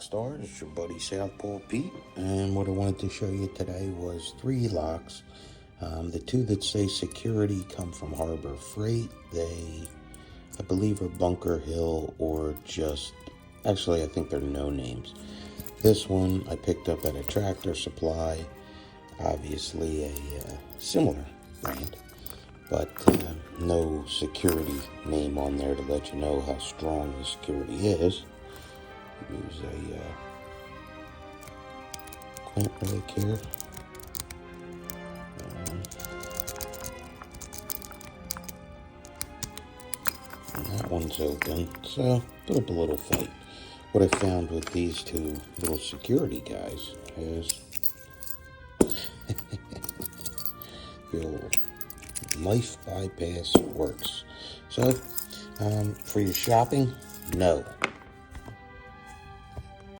Stars, it's your buddy Southpaw Pete, and what I wanted to show you today was 3 locks. The 2 that say security come from Harbor Freight. I believe, are Bunker Hill or actually I think they're no names. This one I picked up at a Tractor Supply, obviously a similar brand, but no security name on there to let you know how strong the security is. Use can't really care. And that one's open, so put up a little fight. What I found with these 2 little security guys is the old knife bypass works. So, for your shopping, no.